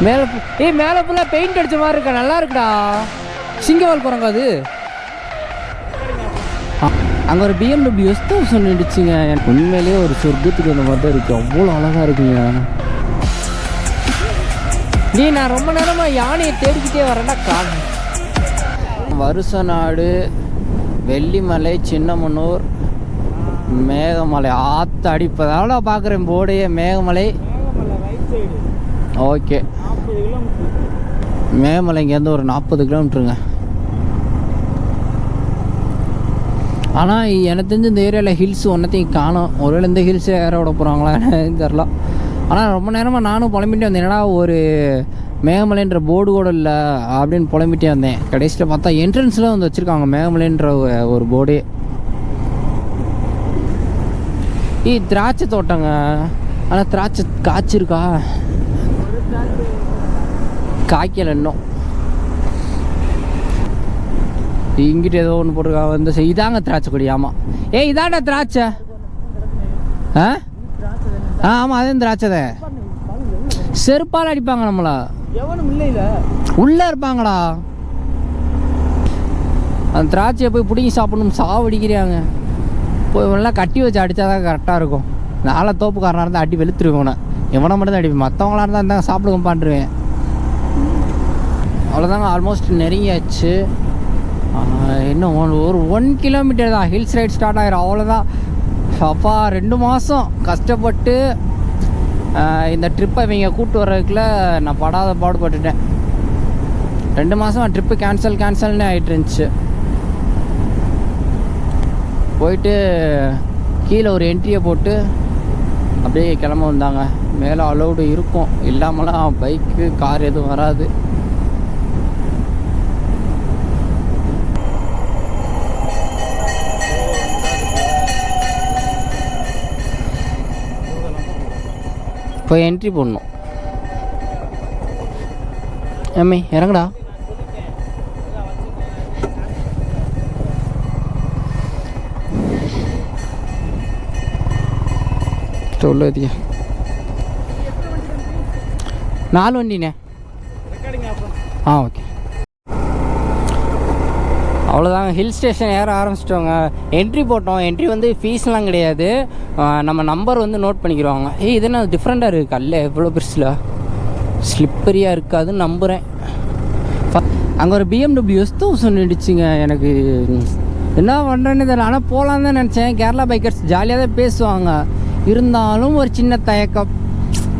மேலே மேலே ஃபுல்லாக பெயிண்ட் அடித்த மாதிரி இருக்கா, நல்லா இருக்குடா. சிங்கவால் குரங்கா அது? அங்கே ஒரு BMW S1000 நின்றுச்சுங்க. உண்மையிலேயே ஒரு சொர்க்கத்துக்கு அந்த மாதிரி தான் இருக்குது, அவ்வளோ அழகாக இருக்குங்க. நான் ரொம்ப நேரமாக யானையை தேடிக்கிட்டே வரேன்னா காணும். வருசநாடு, வெள்ளிமலை, சின்னமனூர், மேகமலை, ஆற்று அடிப்பதால பார்க்குறேன் போர்டையே. மேகமலை ஓகே. மேகமலை இங்கேருந்து ஒரு 40 கிலோமீட்டருங்க. ஆனால் எனக்கு தெரிஞ்சு இந்த ஏரியாவில் ஹில்ஸ் ஒன்றத்தையும் காணும். ஒருவேளை இந்த ஹில்ஸை ஏற விட போகிறாங்களா தெரில. ஆனால் ரொம்ப நேரமாக நானும் புலம்பிட்டு வந்தேன், என்னடா ஒரு மேகமலைன்ற போர்டு கூட இல்லை அப்படின்னு புலம்பிட்டே வந்தேன். கடைசியில் பார்த்தா என்ட்ரன்ஸில் வந்து வச்சுருக்காங்க மேகமலைன்ற ஒரு போர்டே. திராட்சை தோட்டங்க. ஆனால் திராட்சை காய்ச்சிருக்கா? காய்க்கல இன்னும். இங்கிட்ட ஏதோ ஒன்று போட்டிருக்கா வந்து. இதாங்க திராட்சை கொடி. ஆமாம். இதாண்டா திராட்சை. ஆமாம், அதே திராட்சை தான். செருப்பால் அடிப்பாங்க நம்மளா. உள்ளே இருப்பாங்கடா. அந்த திராட்சையை போய் பிடிங்கி சாப்பிடணும், சாவடிக்கிறாங்க. போய் இவனெல்லாம் கட்டி வச்சு அடித்தா தான் கரெக்டாக இருக்கும். நாளை தோப்புக்காரனாக இருந்தால் அடி வெளுத்துருவேன். இவனை மட்டும் தான் அடிப்பேன், மற்றவங்களாக இருந்தால் இருந்தால் சாப்பிடுங்க பாண்டுருவேன். அவ்வளோதாங்க, ஆல்மோஸ்ட் நெருங்கியாச்சு. இன்னும் ஒரு 1 கிலோமீட்டர் தான் ஹில்ஸ் ரைட் ஸ்டார்ட் ஆகிடும், அவ்வளோதான். அப்பா 2 மாதம் கஷ்டப்பட்டு இந்த ட்ரிப்பை இவங்க கூப்பிட்டு வர்றதுக்குள்ள நான் படாத பாடுபட்டுட்டேன். 2 மாதம் ட்ரிப்பு கேன்சல்னு ஆகிட்டு இருந்துச்சு. போயிட்டு கீழே ஒரு என்ட்ரியை போட்டு அப்படியே கிளம்ப வந்தாங்க. மேலே அலௌடு இருக்கும், இல்லாமலாம் பைக்கு கார் எதுவும் வராது. போய் என்ட்ரி போடணும். ஏம்மே இறங்கடா. சொல்லுதியா 4 வண்டிண்ணே. ஓகே. அவ்வளோதாங்க, ஹில் ஸ்டேஷன் ஏற ஆரம்பிச்சிட்டோங்க. என்ட்ரி போட்டோம். என்ட்ரி வந்து ஃபீஸ்லாம் கிடையாது, நம்ம நம்பர் வந்து நோட் பண்ணிக்கிறோங்க. இது என்ன டிஃப்ரெண்ட்டாக இருக்குது, கல்ல எவ்வளோ பெருசில் ஸ்லிப்பரியாக இருக்காதுன்னு நம்புகிறேன். அங்கே ஒரு BMW S1000 நின்றுச்சுங்க. எனக்கு என்ன பண்ணுறேன்னு தெரியல. ஆனால் போகலான்னு தான் நினச்சேன். கேரளா பைக்கர்ஸ் ஜாலியாக தான் பேசுவாங்க, இருந்தாலும் ஒரு சின்ன தயக்கம்.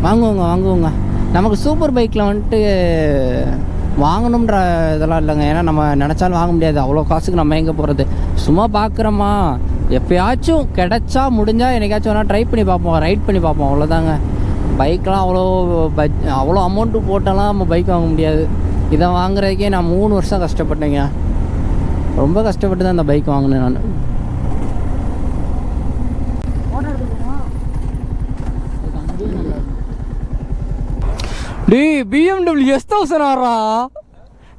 வாங்குவோங்க. நமக்கு சூப்பர் பைக்கில் வந்துட்டு வாங்கணுன்ற இதெல்லாம் இல்லைங்க. ஏன்னா நம்ம நினச்சாலும் வாங்க முடியாது, அவ்வளோ காசுக்கு நம்ம எங்கே போகிறது. சும்மா பார்க்குறோமா, எப்போயாச்சும் கிடச்சா முடிஞ்சால் என்னைக்காச்சும் வேணால் ட்ரை பண்ணி பார்ப்போம், ரைட் பண்ணி பார்ப்போம், அவ்வளோதாங்க. பைக்கெலாம் அவ்வளோ அமௌண்ட்டு போட்டாலாம் நம்ம பைக் வாங்க முடியாது. இதை வாங்குறதுக்கே நான் 3 வருஷம் கஷ்டப்பட்டேங்க. ரொம்ப கஷ்டப்பட்டு தான் அந்த பைக் வாங்கினேன் நான். BMW S1000 ஆறா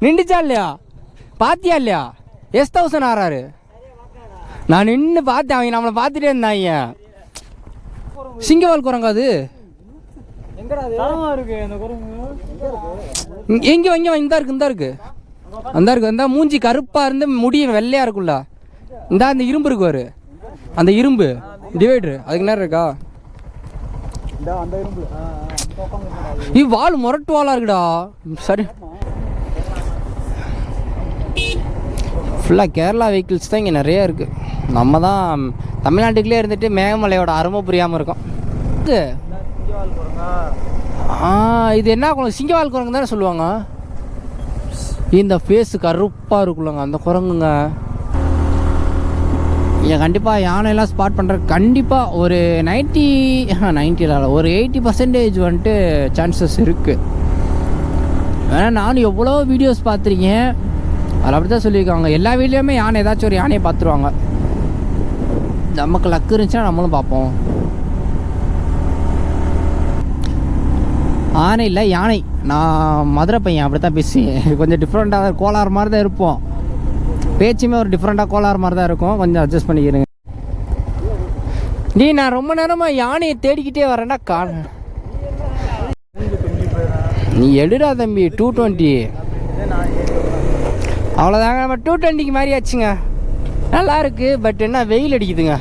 நின்றுச்சா இல்லையா? பாத்தியா இல்லையா? S1000 ஆறாரு. நான் நின்று பார்த்தேன், அவங்க நம்மளை பார்த்துட்டே இருந்தாங்க. சிங்கவால் குரங்கா அது? எங்கே இந்த இருக்கு அந்த மூஞ்சி கருப்பாக இருந்து முடியும் வெள்ளையாக இருக்குல்ல. அந்த இரும்பு இருக்கு ஒரு, அந்த இரும்பு டிவைடரு அதுக்கு நேரம் இருக்கா? வால் முரட்டு வாலா இருக்குடா. சரி, ஃபுல்லாக கேரளா வெஹிக்கிள்ஸ் தான் இங்கே நிறையா இருக்குது. நம்ம தான் தமிழ்நாட்டுக்குள்ளே இருந்துட்டு மேகமலையோட அருமை புரியாமல் இருக்கோம். இது என்ன குரங்கு? சிங்கவால் குரங்கு தானே சொல்லுவாங்க. இந்த ஃபேஸு கருப்பாக இருக்குல்லங்க அந்த குரங்குங்க. இங்கே கண்டிப்பாக யானையெல்லாம் ஸ்பாட் பண்ணுற கண்டிப்பாக ஒரு 90 ஒரு 80% வந்துட்டு சான்சஸ் இருக்குது. ஏன்னா நானும் எவ்வளோ வீடியோஸ் பார்த்துருக்கேன், அதில் அப்படி தான் சொல்லியிருக்காங்க. எல்லா வீட்லேயுமே யானை ஏதாச்சும் ஒரு யானையை பார்த்துருவாங்க. நமக்கு லக்கு இருந்துச்சுன்னா நம்மளும் பார்ப்போம். ஆனை இல்லை யானை. நான் மதுரை பையன், அப்படி தான் பேசுவேன். கொஞ்சம் டிஃப்ரெண்ட்டாக கோளாறு மாதிரி தான் இருப்போம். பேச்சுமே ஒரு டிஃப்ரெண்ட்டாக கோளாறு மாதிரி தான் இருக்கும். கொஞ்சம் அட்ஜஸ்ட் பண்ணிக்கிறேங்க. நான் ரொம்ப நேரமாக யானையை தேடிக்கிட்டே வரேன்னா நீ எடுடா தம்பி 220. அவ்வளோதாங்க, நம்ம 220க்கு மாதிரி ஆச்சுங்க. நல்லா இருக்குது. பட் என்ன வெயில் அடிக்குதுங்க.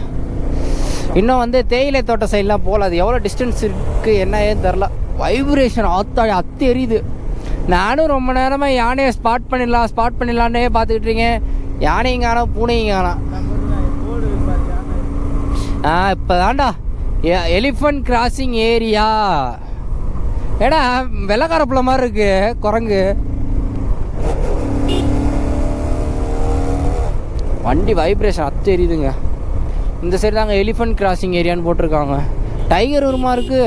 இன்னும் வந்து தேயிலை தோட்ட சைட்லாம் போகல. அது எவ்வளோ டிஸ்டன்ஸ் இருக்குது என்ன ஏன்னு தெரில. வைப்ரேஷன் அத்து எரியுது. நானும் ரொம்ப நேரமாக யானையை ஸ்பாட் பண்ணிடலான்னே பார்த்துக்கிட்டு இருக்கேன். யானையும் காணோம், பூனையும் காணோம். இப்போ தாண்டா எலிஃபண்ட் கிராசிங் ஏரியா. ஏடா வெள்ளக்காரப்புல மாதிரி இருக்கு குரங்கு. வண்டி வைப்ரேஷன் அத்து எரியுதுங்க. இந்த சைடு தாங்க எலிஃபண்ட் கிராசிங் ஏரியான்னு போட்டிருக்காங்க. டைகர் உருமா இருக்கு.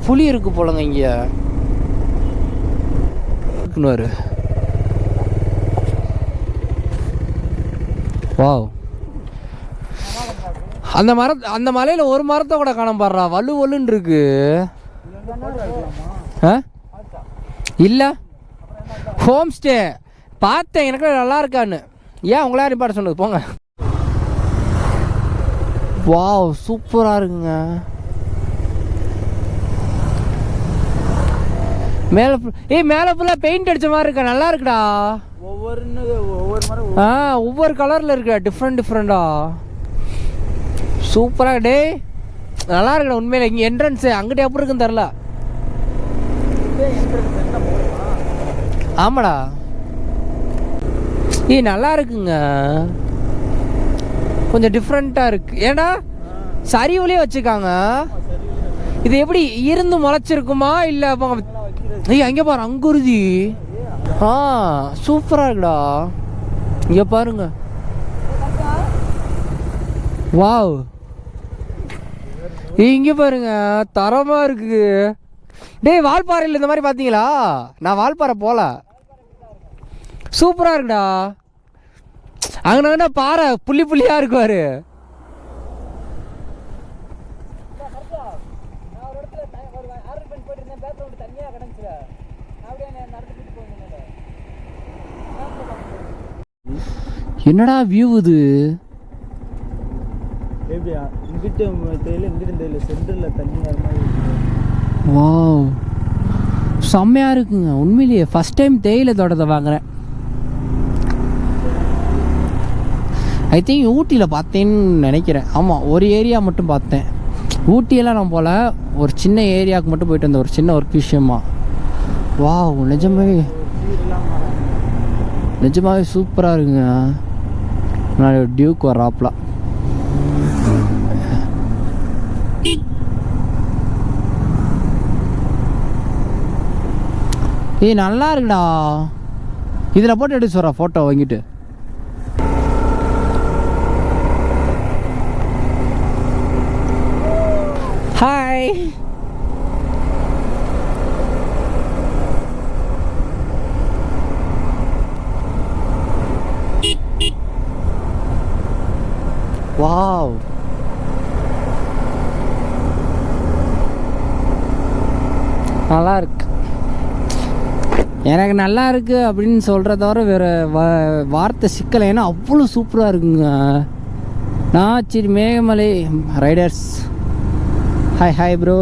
புலி இருக்கு போலங்க இங்கே. வாவ், அந்த மலையில் ஒரு மரத்தை கூட காண பாடுறா. வலுன்னு இருக்கு. இல்லை ஹோம் ஸ்டே பார்த்தேன், எனக்கு நல்லா இருக்கான்னு. ஏன் உங்களா ரிப்பார்ட் சொன்னது போங்க. வாவ் சூப்பராக இருக்குங்க. மேலே ஃபுல்லாக பெயிண்ட் அடித்த மாதிரி இருக்கா. நல்லா இருக்குடா. ஒவ்வொரு கலரில் இருக்குடா. டிஃப்ரெண்டா சூப்பராக. டே நல்லா இருக்குடா உண்மையில. இங்கே என்ட்ரன்ஸு அங்கிட்ட எப்படி இருக்குன்னு தெரில. ஆமாடா. நல்லா இருக்குங்க. கொஞ்சம் டிஃப்ரெண்ட்டாக இருக்கு. ஏன்னா சரிவுலேயே வச்சுருக்காங்க. இது எப்படி இருந்து முளைச்சிருக்குமா இல்லை? அங்கே பாரு அங்குருதி. சூப்பராக இருக்குடா. இங்கே பாருங்க. வாவ், இங்கே பாருங்க தரமாக இருக்கு. டேய் வால்பாறையில் இந்த மாதிரி பார்த்தீங்களா? நான் வால்பாறை போகல. சூப்பராக இருக்குடா. அங்கே பாறை புள்ளியாக இருக்குவாரு. என்னடா வியூ இது? வாவ் செம்மையாக இருக்குங்க உண்மையிலேயே. ஃபஸ்ட் டைம் தேயிலை தோட்டத்தை வாங்குறேன். ஐ திங்க் ஊட்டியில் பார்த்தேன்னு நினைக்கிறேன். ஆமாம், ஒரு ஏரியா மட்டும் பார்த்தேன். ஊட்டியெல்லாம் நான் போல், ஒரு சின்ன ஏரியாவுக்கு மட்டும் போயிட்டு வந்தேன், ஒரு சின்ன ஒர்க் விஷயமா. வாவ் நிஜமாவே சூப்பராக இருக்குங்க. நான் டியூக் வர்றாப்ல. நல்லா இருக்குடா. இதில் போட்டு எடுத்து சொல்கிறேன் ஃபோட்டோ வாங்கிட்டு. ஹாய். வாவ் நல்லா இருக்கு. எனக்கு நல்லா இருக்கு அப்படின்னு சொல்கிறத தவிர வேறு வார்த்தை சிக்கலை. ஏன்னா அவ்வளோ சூப்பராக இருக்குங்க. நாச்சிரி மேகமலை ரைடர்ஸ். Hi bro.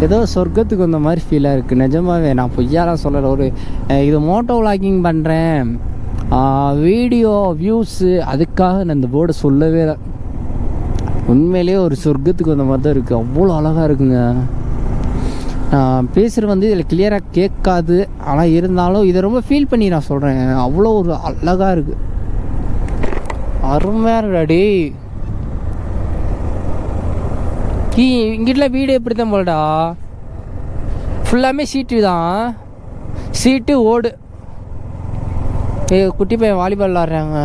ஏதோ சொர்க்கத்துக்கு வந்த மாதிரி ஃபீலாக இருக்குது நிஜமாவே. நான் பொய்யாலாம் சொல்லலை. ஒரு இது மோட்டோ விளாகிங் பண்ணுறேன், வீடியோ வியூஸு, அதுக்காக நான் இந்த போர்டை சொல்லவே இல்லை. உண்மையிலே ஒரு சொர்க்கத்துக்கு வந்த மாதிரி தான் இருக்குது. அவ்வளோ அழகாக இருக்குங்க. நான் பேசுகிறது வந்து இதில் கிளியராக கேட்காது. ஆனால் இருந்தாலும் இதை ரொம்ப ஃபீல் பண்ணி நான் சொல்கிறேன். அவ்வளோ ஒரு அழகாக இருக்குது. அருமையாக இருக்குடாடி. இங்கிட்ட வீடு எப்படி தான் போலடா. ஃபுல்லாமே சீட்டு தான். சீட்டு ஓடு. குட்டி பையன் வாலிபால் விளாட்றாங்க.